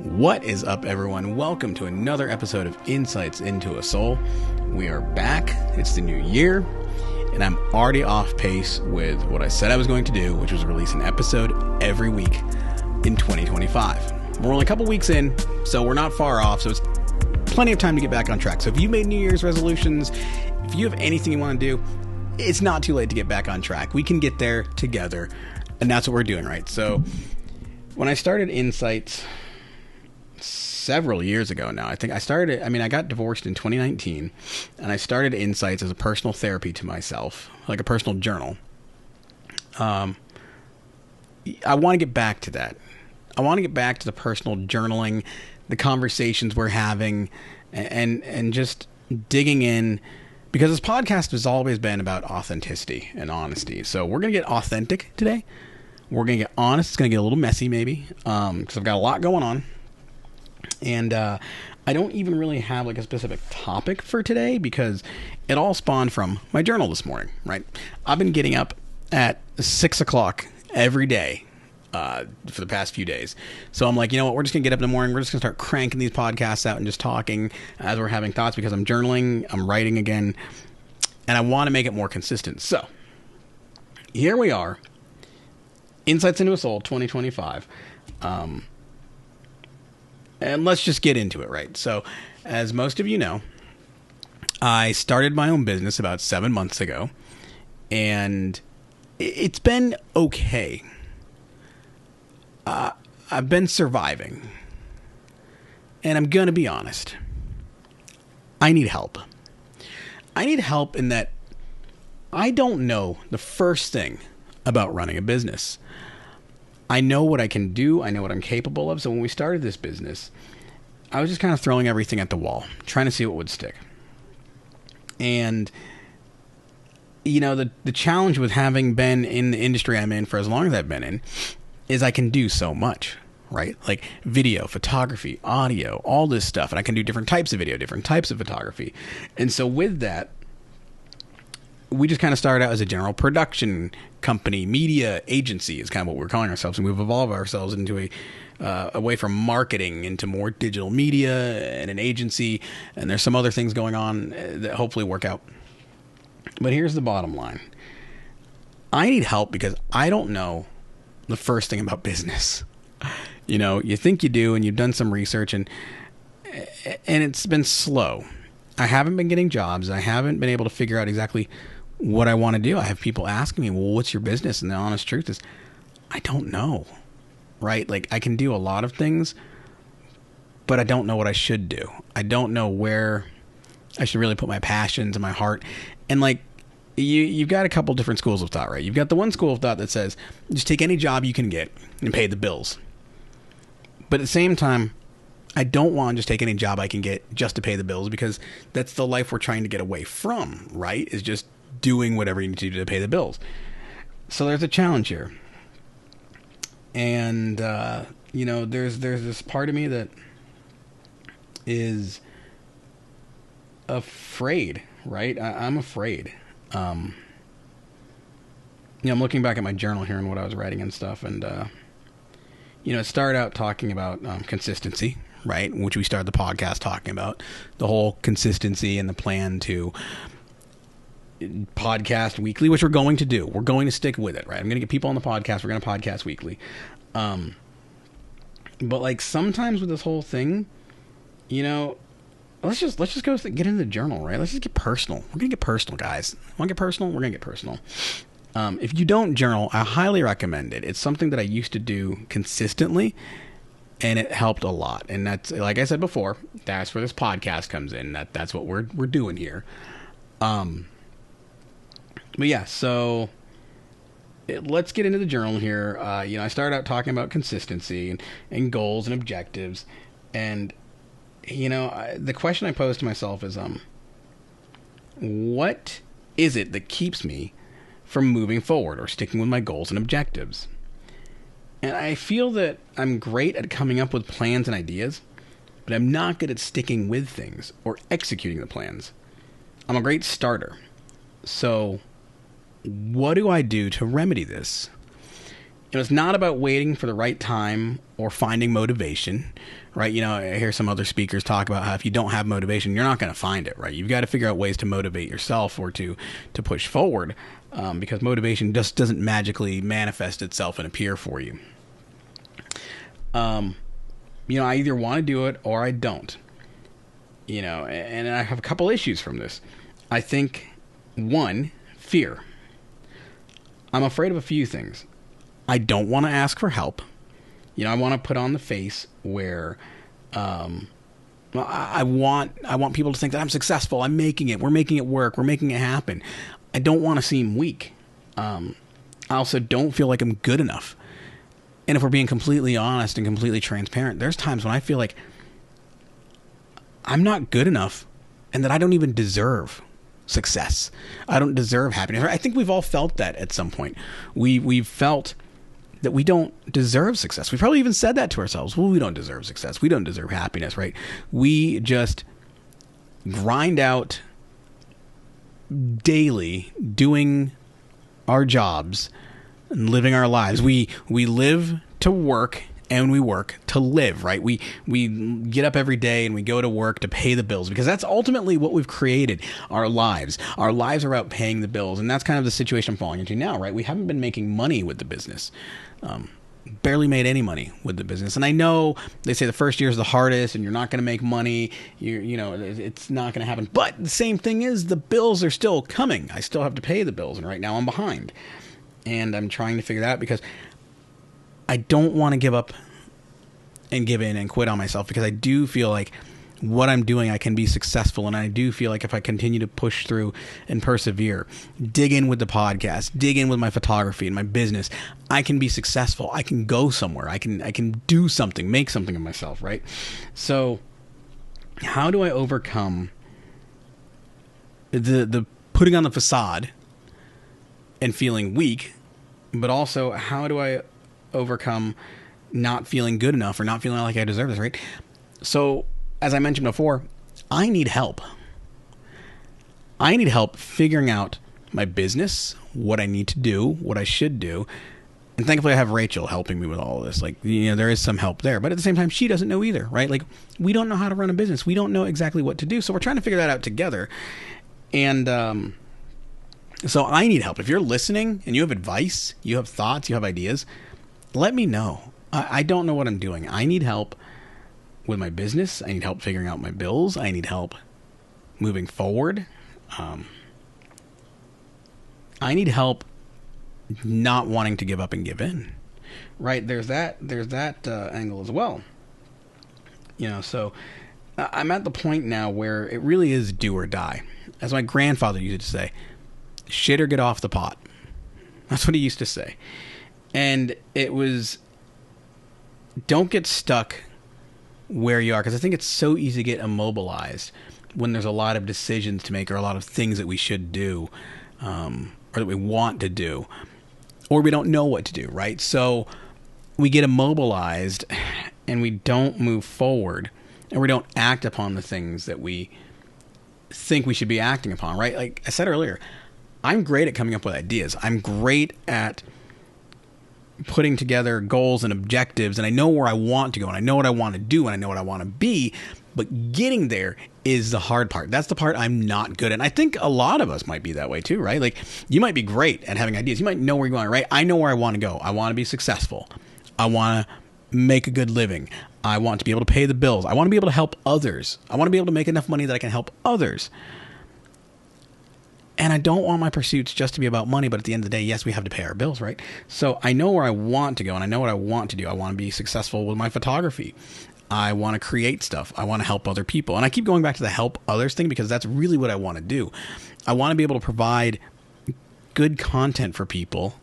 What is up, everyone? Welcome to another episode of Insights into a Soul. We are back. It's the new year, and I'm already off pace with what I said I was going to do, which was release an episode every week in 2025. We're only a couple weeks in, so we're not far off, so it's plenty of time to get back on track. So if you made New Year's resolutions, if you have anything you want to do, it's not too late to get back on track. We can get there together, and that's what we're doing, right? So when I started Insights several years ago now, I got divorced in 2019, and I started Insights as a personal therapy to myself, like a personal journal. I want to get back to that. I want to get back to the personal journaling, the conversations we're having, and just digging in, because this podcast has always been about authenticity and honesty. So we're going to get authentic today. We're going to get honest. It's going to get a little messy maybe, because I've got a lot going on. And I don't even really have like a specific topic for today, because it all spawned from my journal this morning, right? I've been getting up at 6 o'clock every day for the past few days. So I'm like, you know what? We're just going to get up in the morning. We're just going to start cranking these podcasts out and just talking as we're having thoughts, because I'm journaling, I'm writing again, and I want to make it more consistent. So here we are, Insights into a Soul 2025. And let's just get into it, right? So, as most of you know, I started my own business about 7 months ago, and it's been okay. I've been surviving, and I'm going to be honest. I need help. I need help in that I don't know the first thing about running a business. I know what I can do. I know what I'm capable of. So when we started this business, I was just kind of throwing everything at the wall, trying to see what would stick. And, you know, the challenge with having been in the industry I'm in for as long as I've been in is I can do so much, right? Like video, photography, audio, all this stuff. And I can do different types of video, different types of photography. And so with that, we just kind of started out as a general production company, media agency is kind of what we're calling ourselves. And we've evolved ourselves into away from marketing into more digital media and an agency. And there's some other things going on that hopefully work out. But here's the bottom line. I need help because I don't know the first thing about business. You know, you think you do, and you've done some research, and it's been slow. I haven't been getting jobs. I haven't been able to figure out exactly what I want to do. I have people asking me, well, what's your business? And the honest truth is, I don't know, right? Like, I can do a lot of things, but I don't know what I should do. I don't know where I should really put my passions and my heart. And like, you've got a couple different schools of thought, right? You've got the one school of thought that says, just take any job you can get and pay the bills. But at the same time, I don't want to just take any job I can get just to pay the bills, because that's the life we're trying to get away from, right? Is just doing whatever you need to do to pay the bills. So there's a challenge here. And, you know, there's this part of me that is afraid, right? I'm afraid. You know, I'm looking back at my journal here and what I was writing and stuff. And, you know, it started out talking about consistency, right? Which we started the podcast talking about, the whole consistency and the plan to podcast weekly, which we're going to do. We're going to stick with it, right? I'm going to get people on the podcast. We're going to podcast weekly. But like sometimes with this whole thing, you know, let's just go get into the journal, right? Let's just get personal. We're going to get personal, guys. Want to get personal? We're going to get personal. If you don't journal, I highly recommend it. It's something that I used to do consistently, and it helped a lot. And that's, like I said before, that's where this podcast comes in. That's what we're doing here. But yeah, so let's get into the journal here. You know, I started out talking about consistency and goals and objectives. And, you know, the question I posed to myself is, what is it that keeps me from moving forward or sticking with my goals and objectives? And I feel that I'm great at coming up with plans and ideas, but I'm not good at sticking with things or executing the plans. I'm a great starter. So what do I do to remedy this? It's not about waiting for the right time or finding motivation, right? I hear some other speakers talk about how if you don't have motivation, you're not going to find it, right? You've got to figure out ways to motivate yourself or to push forward, because motivation just doesn't magically manifest itself and appear for you. I either want to do it or I don't. And I have a couple issues from this. I think, one, fear. I'm afraid of a few things. I don't want to ask for help. I want to put on the face where I want people to think that I'm successful. I'm making it. We're making it work. We're making it happen. I don't want to seem weak. I also don't feel like I'm good enough. And if we're being completely honest and completely transparent, there's times when I feel like I'm not good enough and that I don't even deserve success. I don't deserve happiness. I think we've all felt that at some point. We've felt that we don't deserve success. We've probably even said that to ourselves. Well, we don't deserve success. We don't deserve happiness, right? We just grind out daily doing our jobs and living our lives. We live to work and we work to live, right? We get up every day and we go to work to pay the bills, because that's ultimately what we've created, our lives. Our lives are about paying the bills, and that's kind of the situation I'm falling into now, right? We haven't been making money with the business. Barely made any money with the business. And I know they say the first year is the hardest and you're not going to make money. It's not going to happen. But the same thing is, the bills are still coming. I still have to pay the bills, and right now I'm behind. And I'm trying to figure that out, because I don't want to give up and give in and quit on myself, because I do feel like what I'm doing, I can be successful. And I do feel like if I continue to push through and persevere, dig in with the podcast, dig in with my photography and my business, I can be successful. I can go somewhere. I can do something, make something of myself, right? So how do I overcome the putting on the facade and feeling weak, but also how do I overcome not feeling good enough or not feeling like I deserve this, right? So, as I mentioned before, I need help. I need help figuring out my business, what I need to do, what I should do. And thankfully I have Rachel helping me with all of this. There is some help there, but at the same time, she doesn't know either, right? We don't know how to run a business. We don't know exactly what to do. So we're trying to figure that out together. And, so I need help. If you're listening and you have advice, you have thoughts, you have ideas, let me know. I don't know what I'm doing. I need help with my business. I need help figuring out my bills. I need help moving forward. I need help not wanting to give up and give in. Right? There's that angle as well. So I'm at the point now where it really is do or die. As my grandfather used to say, shit or get off the pot. That's what he used to say. And it was, don't get stuck where you are, because I think it's so easy to get immobilized when there's a lot of decisions to make or a lot of things that we should do, or that we want to do, or we don't know what to do, right? So we get immobilized and we don't move forward, and we don't act upon the things that we think we should be acting upon, right? Like I said earlier, I'm great at coming up with ideas. I'm great at putting together goals and objectives, and I know where I want to go, and I know what I want to do, and I know what I want to be, but getting there is the hard part. That's the part I'm not good at. And I think a lot of us might be that way too, right? Like, you might be great at having ideas. You might know where you're going, right? I know where I want to go. I want to be successful. I want to make a good living. I want to be able to pay the bills. I want to be able to help others. I want to be able to make enough money that I can help others. And I don't want my pursuits just to be about money, but at the end of the day, yes, we have to pay our bills, right? So I know where I want to go, and I know what I want to do. I want to be successful with my photography. I want to create stuff. I want to help other people. And I keep going back to the help others thing, because that's really what I want to do. I want to be able to provide good content for people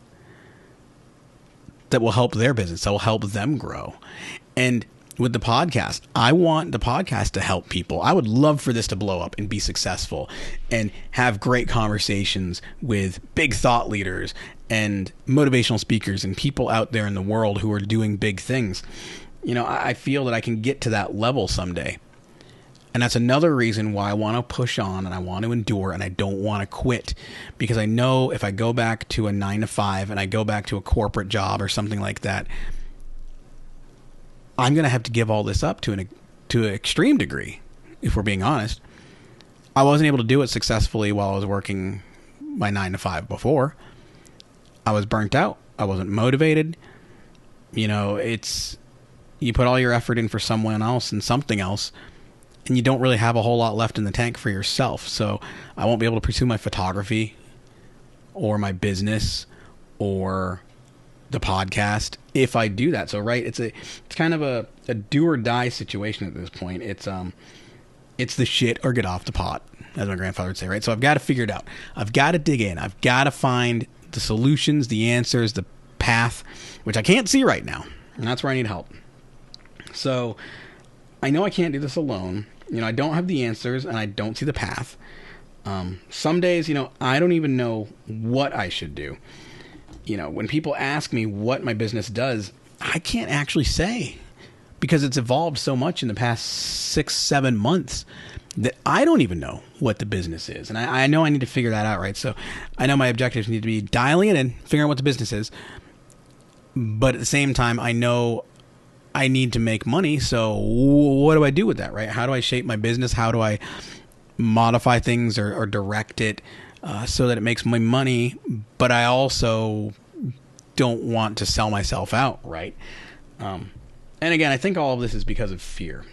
that will help their business, that will help them grow. And with the podcast, I want the podcast to help people. I would love for this to blow up and be successful and have great conversations with big thought leaders and motivational speakers and people out there in the world who are doing big things. I feel that I can get to that level someday. And that's another reason why I want to push on and I want to endure and I don't want to quit, because I know if I go back to a 9 to 5 and I go back to a corporate job or something like that, I'm going to have to give all this up to an extreme degree. If we're being honest, I wasn't able to do it successfully while I was working my 9 to 5 before. I was burnt out. I wasn't motivated. It's, you put all your effort in for someone else and something else, and you don't really have a whole lot left in the tank for yourself. So I won't be able to pursue my photography or my business or the podcast if I do that. So, right, it's kind of a do or die situation at this point. It's the shit or get off the pot, as my grandfather would say, right? So I've got to figure it out. I've got to dig in. I've got to find the solutions, the answers, the path, which I can't see right now. And that's where I need help. So I know I can't do this alone. I don't have the answers and I don't see the path. Some days, I don't even know what I should do. When people ask me what my business does, I can't actually say, because it's evolved so much in the past 6-7 months that I don't even know what the business is. And I know I need to figure that out, right? So I know my objectives need to be dialing it in, figuring out what the business is. But at the same time, I know I need to make money. So what do I do with that, right? How do I shape my business? How do I modify things or direct it so that it makes my money? But I also don't want to sell myself out, right? And again, I think all of this is because of fear.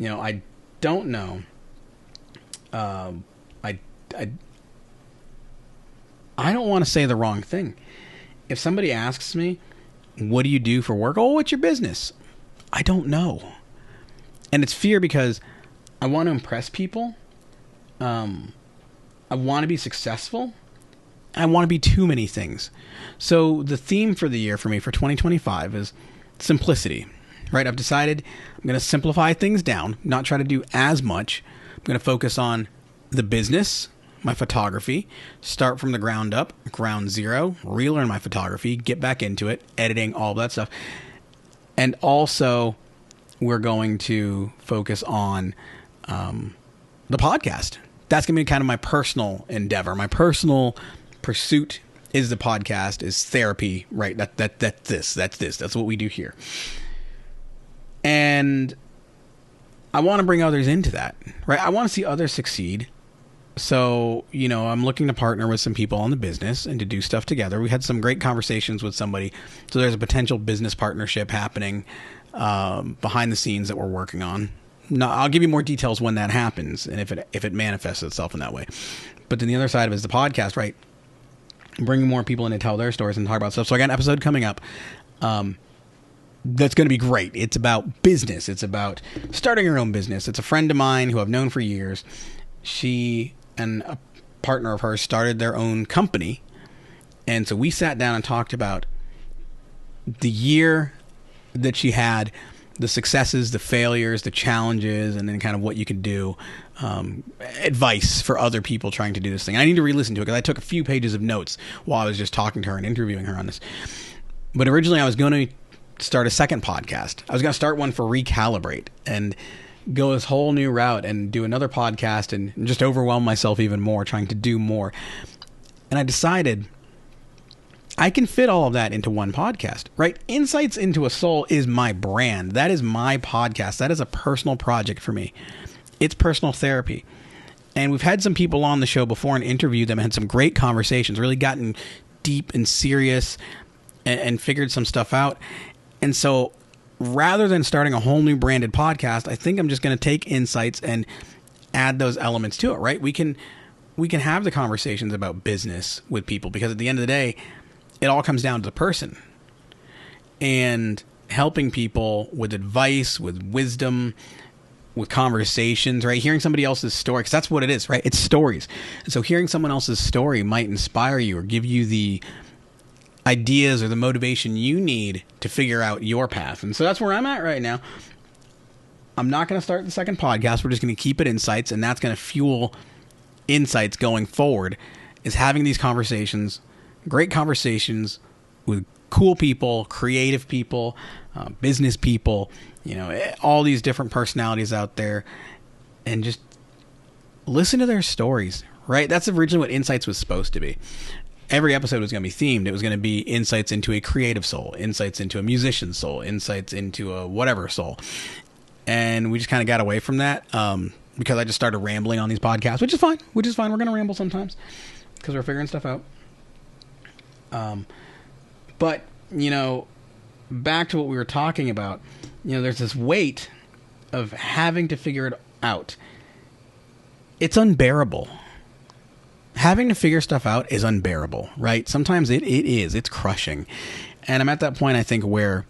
I don't know. I don't want to say the wrong thing. If somebody asks me, what do you do for work? Oh, what's your business? I don't know. And it's fear because I want to impress people. I want to be successful. I want to be too many things. So the theme for the year for me for 2025 is simplicity, right? I've decided I'm going to simplify things down, not try to do as much. I'm going to focus on the business, my photography, start from the ground up, ground zero, relearn my photography, get back into it, editing, all that stuff. And also we're going to focus on the podcast. That's going to be kind of my personal endeavor. My personal pursuit is the podcast, is therapy, right? That's what we do here. And I want to bring others into that, right? I want to see others succeed. So, I'm looking to partner with some people on the business and to do stuff together. We had some great conversations with somebody. So there's a potential business partnership happening behind the scenes that we're working on. Now, I'll give you more details when that happens and if it manifests itself in that way. But then the other side of it is the podcast, right? Bringing more people in to tell their stories and talk about stuff. So I got an episode coming up that's going to be great. It's about business. It's about starting your own business. It's a friend of mine who I've known for years. She and a partner of hers started their own company. And so we sat down and talked about the year that she had, the successes, the failures, the challenges, and then kind of what you could do. Advice for other people trying to do this thing. I need to re-listen to it because I took a few pages of notes while I was just talking to her and interviewing her on this. But originally I was going to start a second podcast. I was going to start one for Recalibrate and go this whole new route and do another podcast and just overwhelm myself even more trying to do more. And I decided I can fit all of that into one podcast, right? Insights into a Soul is my brand. That is my podcast. That is a personal project for me. It's personal therapy. And we've had some people on the show before and interviewed them and had some great conversations, really gotten deep and serious and figured some stuff out. And so rather than starting a whole new branded podcast, I think I'm just going to take Insights and add those elements to it, right? We can have the conversations about business with people because at the end of the day, it all comes down to the person and helping people with advice, with wisdom, with conversations, right? Hearing somebody else's story, because that's what it is, right? It's stories. And so hearing someone else's story might inspire you or give you the ideas or the motivation you need to figure out your path. And so that's where I'm at right now. I'm not going to start the second podcast. We're just going to keep it Insights, and that's going to fuel Insights going forward, is having these conversations, great conversations with cool people, creative people, business people, all these different personalities out there, and just listen to their stories, right? That's originally what Insights was supposed to be. Every episode was going to be themed. It was going to be insights into a creative soul, insights into a musician's soul, insights into a whatever soul. And we just kind of got away from that because I just started rambling on these podcasts, which is fine. We're going to ramble sometimes because we're figuring stuff out. But, back to what we were talking about, there's this weight of having to figure it out. It's unbearable. Having to figure stuff out is unbearable, right? Sometimes it is. It's crushing. And I'm at that point, I think, where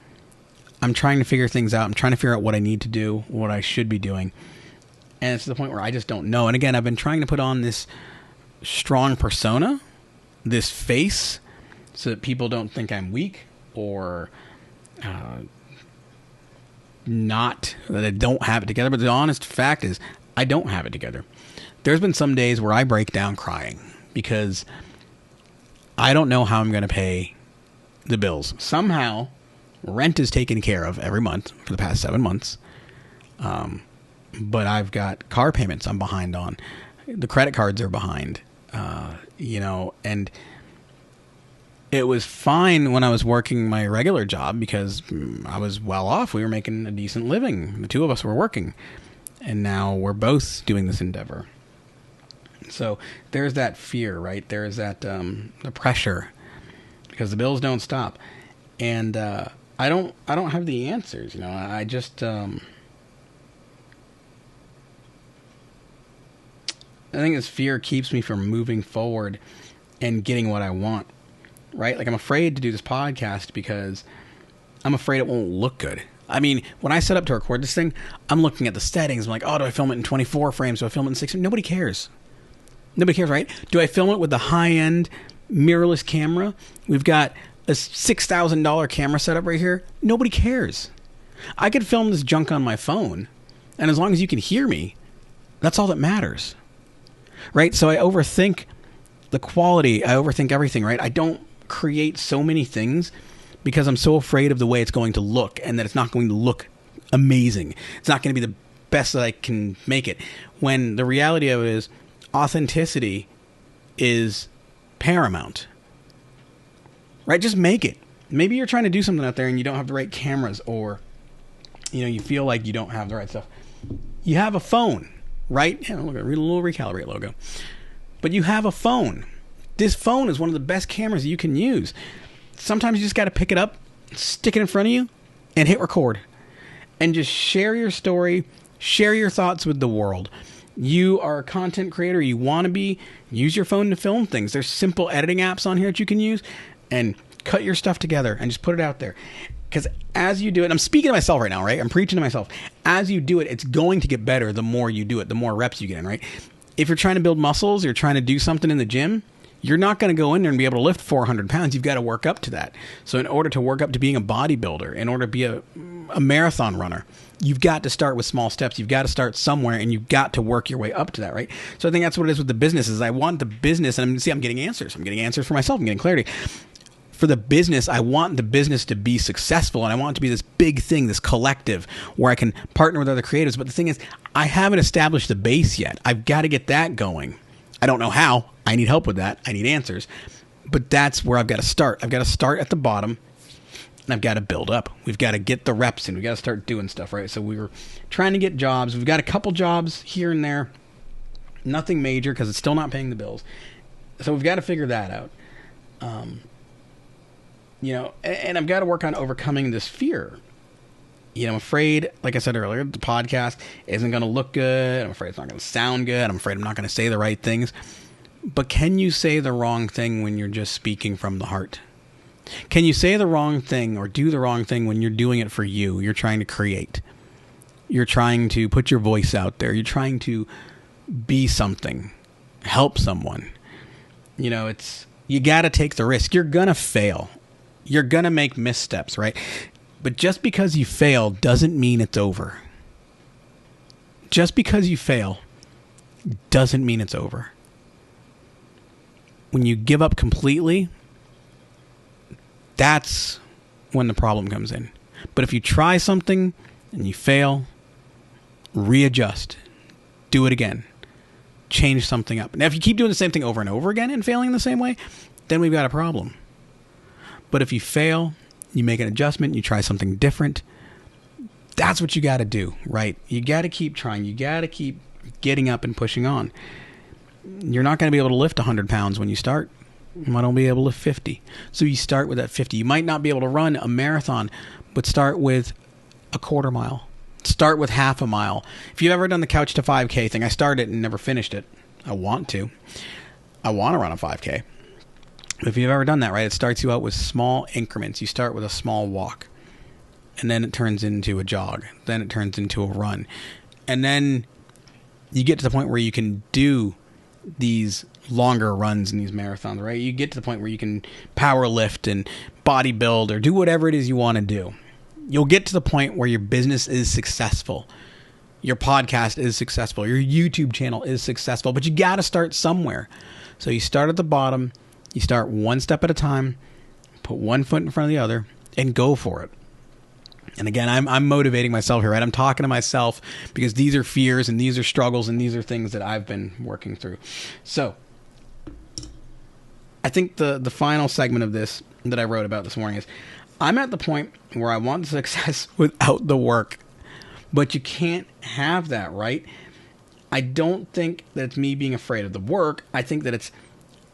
I'm trying to figure things out. I'm trying to figure out what I need to do, what I should be doing. And it's to the point where I just don't know. And again, I've been trying to put on this strong persona, this face, so that people don't think I'm weak or that I don't have it together. But the honest fact is, I don't have it together. There's been some days where I break down crying because I don't know how I'm going to pay the bills. Somehow, rent is taken care of every month for the past 7 months. But I've got car payments I'm behind on. The credit cards are behind, and it was fine when I was working my regular job because I was well off. We were making a decent living. The two of us were working. And now we're both doing this endeavor. So there's that fear, right? There's that the pressure because the bills don't stop. And I don't have the answers, I just I think this fear keeps me from moving forward and getting what I want. Right? Like I'm afraid to do this podcast because I'm afraid it won't look good. I mean, when I set up to record this thing, I'm looking at the settings. I'm like, oh, do I film it in 24 frames? Do I film it in 6? Nobody cares. Nobody cares, right? Do I film it with the high-end mirrorless camera? We've got a $6,000 camera setup right here. Nobody cares. I could film this junk on my phone, and as long as you can hear me, that's all that matters. Right? So I overthink the quality. I overthink everything, right? I don't create so many things because I'm so afraid of the way it's going to look and that it's not going to look amazing. It's not going to be the best that I can make it. When the reality of it is authenticity is paramount. Right? Just make it. Maybe you're trying to do something out there and you don't have the right cameras or you feel like you don't have the right stuff. You have a phone, right? Yeah, look at a little Recalibrate logo. But you have a phone. This phone is one of the best cameras you can use. Sometimes you just got to pick it up, stick it in front of you, and hit record. And just share your story, share your thoughts with the world. You are a content creator, you want to be, use your phone to film things. There's simple editing apps on here that you can use, and cut your stuff together and just put it out there. Because as you do it, I'm speaking to myself right now, right? I'm preaching to myself. As you do it, it's going to get better the more you do it, the more reps you get in, right? If you're trying to build muscles, you're trying to do something in the gym, you're not going to go in there and be able to lift 400 pounds. You've got to work up to that. So in order to work up to being a bodybuilder, in order to be a marathon runner, you've got to start with small steps. You've got to start somewhere, and you've got to work your way up to that, right? So I think that's what it is with the business. Is I want the business, and I'm getting answers. I'm getting answers for myself. I'm getting clarity. For the business, I want the business to be successful, and I want it to be this big thing, this collective, where I can partner with other creatives. But the thing is, I haven't established the base yet. I've got to get that going. I don't know how. I need help with that. I need answers. But that's where I've got to start. I've got to start at the bottom, and I've got to build up. We've got to get the reps in. We've got to start doing stuff, right? So we were trying to get jobs. We've got a couple jobs here and there. Nothing major because it's still not paying the bills. So we've got to figure that out. And I've got to work on overcoming this fear. I'm afraid, like I said earlier, the podcast isn't going to look good. I'm afraid it's not going to sound good. I'm afraid I'm not going to say the right things. But can you say the wrong thing when you're just speaking from the heart? Can you say the wrong thing or do the wrong thing when you're doing it for you? You're trying to create. You're trying to put your voice out there. You're trying to be something. Help someone. You got to take the risk. You're going to fail. You're going to make missteps, right? But just because you fail doesn't mean it's over. Just because you fail doesn't mean it's over. When you give up completely, that's when the problem comes in. But if you try something and you fail, readjust. Do it again. Change something up. Now, if you keep doing the same thing over and over again and failing the same way, then we've got a problem. But if you fail, you make an adjustment, you try something different, that's what you got to do, right? You got to keep trying. You got to keep getting up and pushing on. You're not going to be able to lift 100 pounds when you start. You might only be able to lift 50. So you start with that 50. You might not be able to run a marathon, but start with a quarter mile. Start with half a mile. If you've ever done the couch to 5K thing, I started and never finished it. I want to. I want to run a 5K. If you've ever done that, right, it starts you out with small increments. You start with a small walk, and then it turns into a jog. Then it turns into a run. And then you get to the point where you can do these longer runs and these marathons, right? You get to the point where you can power lift and body build or do whatever it is you want to do. You'll get to the point where your business is successful. Your podcast is successful. Your YouTube channel is successful. But you got to start somewhere. So you start at the bottom. You start one step at a time. Put one foot in front of the other and go for it. And again, I'm motivating myself here, right? I'm talking to myself because these are fears and these are struggles and these are things that I've been working through. So I think the final segment of this that I wrote about this morning is I'm at the point where I want success without the work, but you can't have that, right? I don't think that it's me being afraid of the work. I think that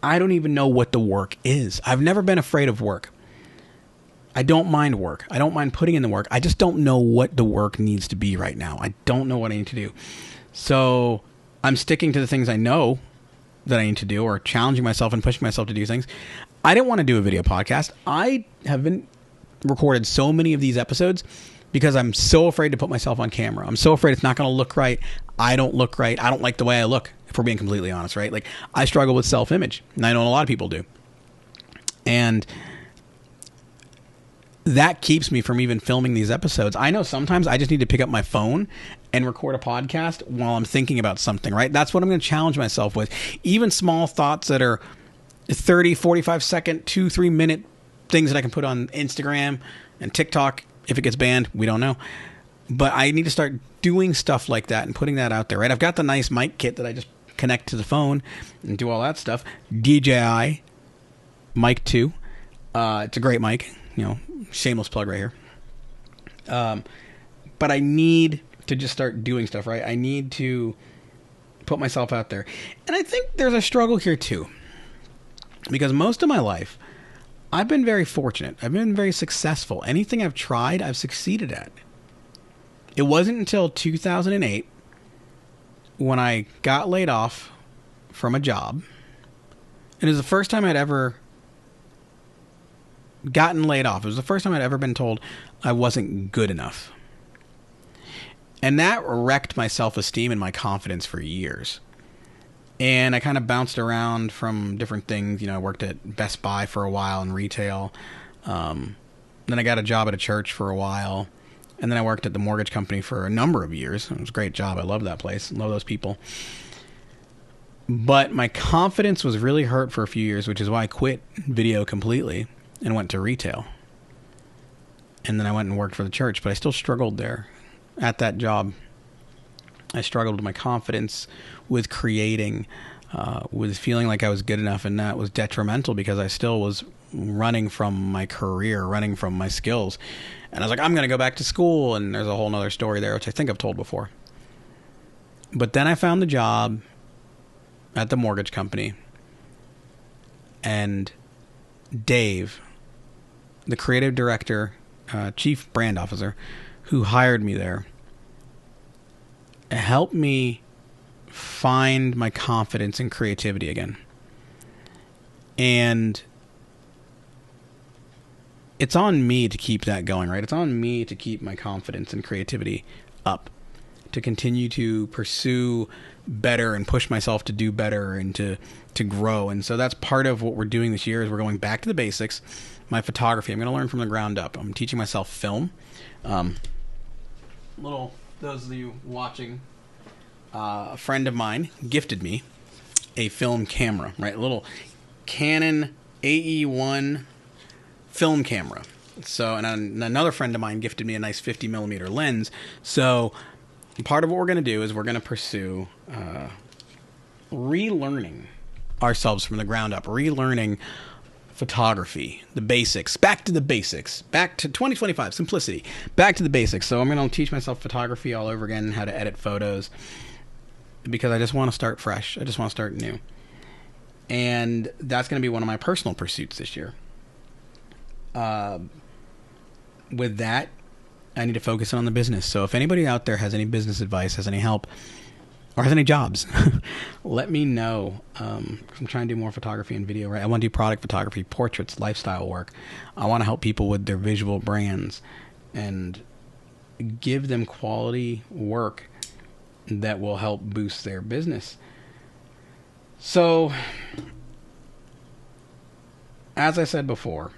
I don't even know what the work is. I've never been afraid of work. I don't mind work. I don't mind putting in the work. I just don't know what the work needs to be right now. I don't know what I need to do. So I'm sticking to the things I know that I need to do or challenging myself and pushing myself to do things. I didn't want to do a video podcast. I have been recorded so many of these episodes because I'm so afraid to put myself on camera. I'm so afraid it's not going to look right. I don't look right. I don't like the way I look, if we're being completely honest, right? Like, I struggle with self-image, and I know a lot of people do. And that keeps me from even filming these episodes. I know sometimes I just need to pick up my phone and record a podcast while I'm thinking about something, right? That's what I'm going to challenge myself with. Even small thoughts that are 30, 45 second, 2-3 minute things that I can put on Instagram and TikTok. If it gets banned, we don't know. But I need to start doing stuff like that and putting that out there, right? I've got the nice mic kit that I just connect to the phone and do all that stuff. DJI Mic 2. It's a great mic. You know, shameless plug right here. But I need to just start doing stuff, right? I need to put myself out there. And I think there's a struggle here too. Because most of my life, I've been very fortunate. I've been very successful. Anything I've tried, I've succeeded at. It wasn't until 2008 when I got laid off from a job. And it was the first time I'd ever gotten laid off. It was the first time I'd ever been told I wasn't good enough. And that wrecked my self-esteem and my confidence for years. And I kind of bounced around from different things. You know, I worked at Best Buy for a while in retail. Then I got a job at a church for a while. And then I worked at the mortgage company for a number of years. It was a great job. I love that place. Love those people. But my confidence was really hurt for a few years, which is why I quit video completely and went to retail. And then I went and worked for the church, but I still struggled there at that job. I struggled with my confidence, with creating, with feeling like I was good enough, and that was detrimental because I still was running from my career, running from my skills. And I was like, I'm going to go back to school, and there's a whole nother story there, which I think I've told before. But then I found the job at the mortgage company, and Dave, the creative director, chief brand officer, who hired me there, helped me find my confidence and creativity again. And it's on me to keep that going, right? It's on me to keep my confidence and creativity up, to continue to pursue better and push myself to do better and to grow. And so that's part of what we're doing this year is we're going back to the basics. My photography, I'm going to learn from the ground up. I'm teaching myself film. Those of you watching, a friend of mine gifted me a film camera, right? A little Canon AE1 film camera. So, and another friend of mine gifted me a nice 50 millimeter lens. So part of what we're going to do is we're going to pursue relearning ourselves from the ground up, relearning photography, the basics, back to the basics, back to 2025, simplicity, back to the basics. So I'm going to teach myself photography all over again, how to edit photos, because I just want to start fresh. I just want to start new. And that's going to be one of my personal pursuits this year. With that, I need to focus on the business. So if anybody out there has any business advice, has any help, or has any jobs, let me know. I'm trying to do more photography and video, right? I want to do product photography, portraits, lifestyle work. I want to help people with their visual brands and give them quality work that will help boost their business. So, as I said before,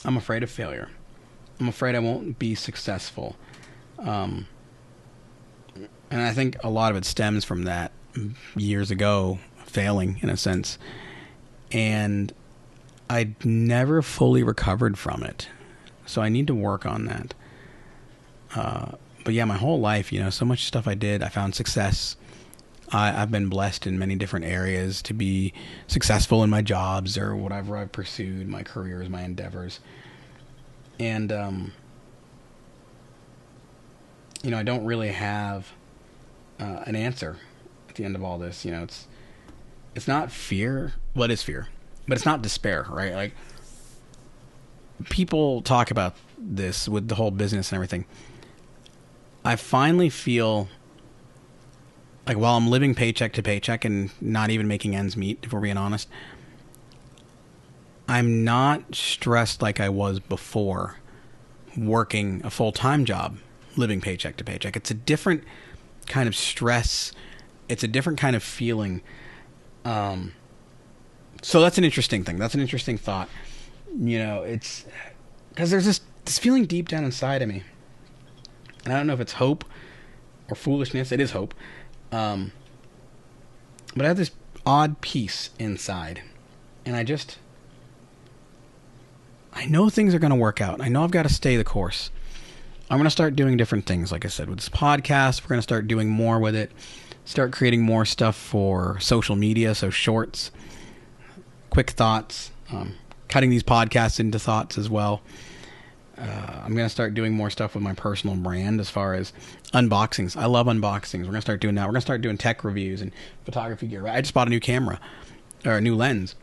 I'm afraid of failure. I'm afraid I won't be successful. And I think a lot of it stems from that years ago, failing in a sense. And I never fully recovered from it. So I need to work on that. But yeah, my whole life, so much stuff I did, I found success. I've been blessed in many different areas to be successful in my jobs or whatever I've pursued, my careers, my endeavors. And, I don't really have an answer at the end of all this. It's not fear. Well, it is fear, but it's not despair, right? Like, people talk about this with the whole business and everything. I finally feel like while I'm living paycheck to paycheck and not even making ends meet, if we're being honest, I'm not stressed like I was before working a full-time job, living paycheck to paycheck. It's a different kind of stress. It's a different kind of feeling. So that's an interesting thing. That's an interesting thought. It's because there's this feeling deep down inside of me. And I don't know if it's hope or foolishness. It is hope. But I have this odd peace inside. And I know things are going to work out. I know I've got to stay the course. I'm going to start doing different things. Like I said, with this podcast, we're going to start doing more with it. Start creating more stuff for social media. So shorts, quick thoughts, cutting these podcasts into thoughts as well. I'm going to start doing more stuff with my personal brand as far as unboxings. I love unboxings. We're going to start doing that. We're going to start doing tech reviews and photography gear. I just bought a new camera or a new lens.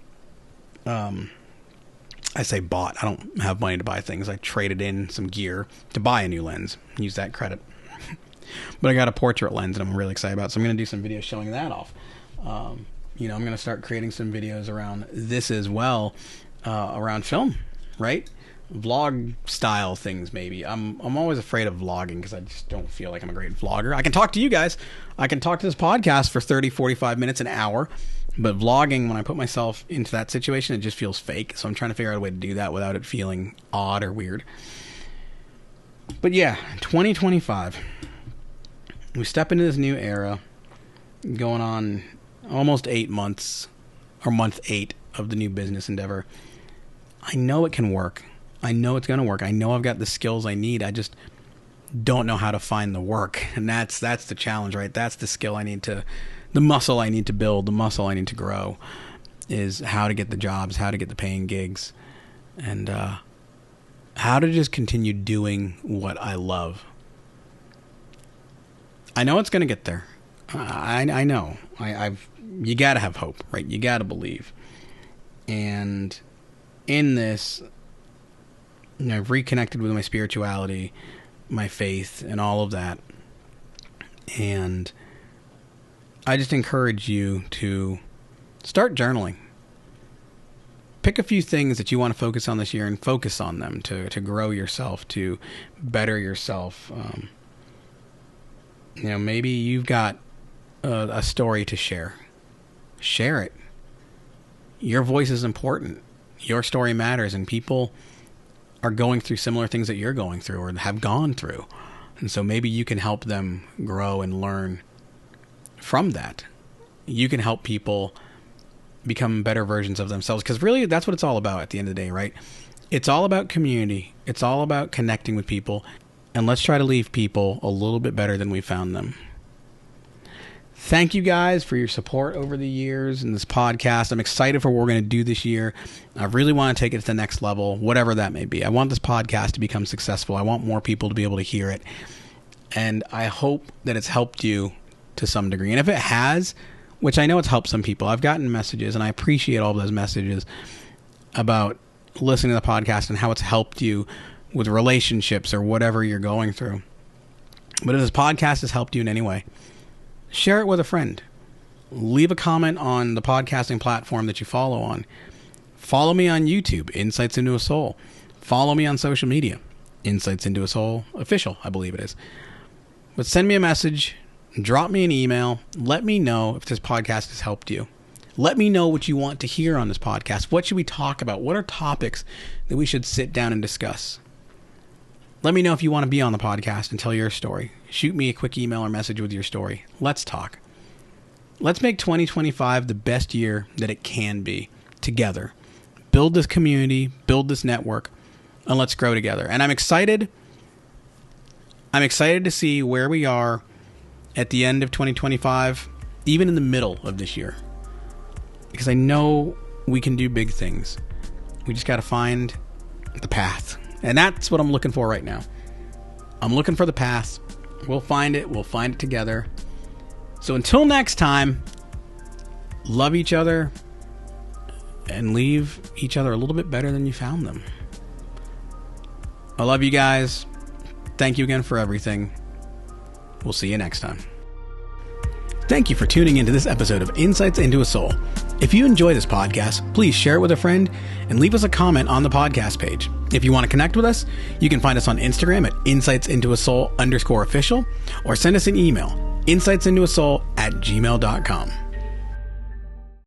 I say bought. I don't have money to buy things. I traded in some gear to buy a new lens. Use that credit. But I got a portrait lens that I'm really excited about. So I'm going to do some videos showing that off. I'm going to start creating some videos around this as well, around film, right? Vlog style things maybe. I'm always afraid of vlogging because I just don't feel like I'm a great vlogger. I can talk to you guys. I can talk to this podcast for 30, 45 minutes, an hour. But vlogging, when I put myself into that situation, it just feels fake. So I'm trying to figure out a way to do that without it feeling odd or weird. But yeah, 2025. We step into this new era, going on almost 8 months, or month 8 of the new business endeavor. I know it can work. I know it's going to work. I know I've got the skills I need. I just don't know how to find the work. And that's the challenge, right? That's the skill I need to, the muscle I need to build, the muscle I need to grow, is how to get the jobs, how to get the paying gigs, and how to just continue doing what I love. I know it's going to get there. I know. You got to have hope, right? You got to believe. And in this, I've reconnected with my spirituality, my faith, and all of that. And I just encourage you to start journaling. Pick a few things that you want to focus on this year and focus on them to grow yourself, to better yourself. Maybe you've got a story to share. Share it. Your voice is important. Your story matters, and people are going through similar things that you're going through or have gone through. And so maybe you can help them grow and learn from that. You can help people become better versions of themselves, because really that's what it's all about at the end of the day, right? It's all about community. It's all about connecting with people. and let's try to leave people a little bit better than we found them. Thank you guys for your support over the years in this podcast. I'm excited for what we're going to do this year. I really want to take it to the next level, whatever that may be. I want this podcast to become successful. I want more people to be able to hear it. And I hope that it's helped you to some degree. And if it has, which I know it's helped some people, I've gotten messages, and I appreciate all those messages about listening to the podcast and how it's helped you with relationships or whatever you're going through. But if this podcast has helped you in any way, share it with a friend. Leave a comment on the podcasting platform that you follow on. Follow me on YouTube, Insights Into a Soul. Follow me on social media, Insights Into a Soul Official, I believe it is. But send me a message, drop me an email, let me know if this podcast has helped you. Let me know what you want to hear on this podcast. What should we talk about? What are topics that we should sit down and discuss? Let me know if you want to be on the podcast and tell your story. Shoot me a quick email or message with your story. Let's talk. Let's make 2025 the best year that it can be together. Build this community, build this network, and let's grow together. And I'm excited. I'm excited to see where we are at the end of 2025, even in the middle of this year. Because I know we can do big things. We just got to find the path. And that's what I'm looking for right now. I'm looking for the path. We'll find it. We'll find it together. So until next time, love each other and leave each other a little bit better than you found them. I love you guys. Thank you again for everything. We'll see you next time. Thank you for tuning into this episode of Insights Into a Soul. If you enjoy this podcast, please share it with a friend and leave us a comment on the podcast page. If you want to connect with us, you can find us on Instagram at InsightsIntoASoul_official or send us an email, insightsintoasoul@gmail.com.